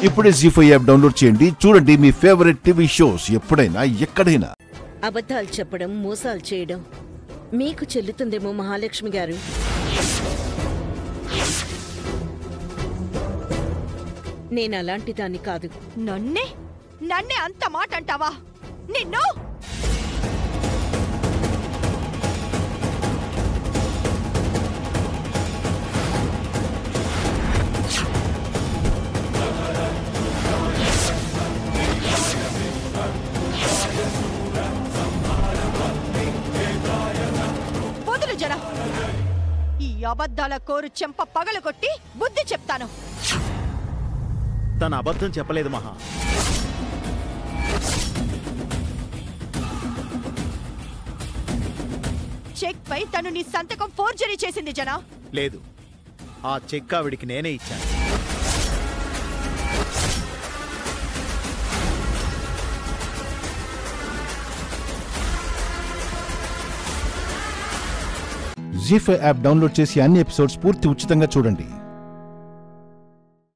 ఇప్పుడే జీ5 app download చేయండి. చూడండి మీ ఫేవరెట్ టీవీ షోస్ ఎప్పుడైనా ఎక్కడైనా. అబద్ధాలు చెప్పడం, మోసాలు చేయడం మీకు చెల్లుతుందేమో మహాలక్ష్మి గారు. నేను అలాంటి దాన్ని కాదు. నన్నే అంత మాట అంటావా? నిన్ను వదులు జర. ఈ అబద్ధాల కోరు చెంప పగలగొట్టి బుద్ధి చెప్తాను. తన అబద్ధం చెప్పలేదు మహా. చెక్ పై తను నీ సంతకం ఫోర్జరీ చేసింది జనా. లేదు, ఆ చెక్ ఆవిడికి నేనే ఇచ్చాను. జీ5 యాప్ డౌన్లోడ్ చేసి అన్ని ఎపిసోడ్స్ పూర్తి ఉచితంగా చూడండి.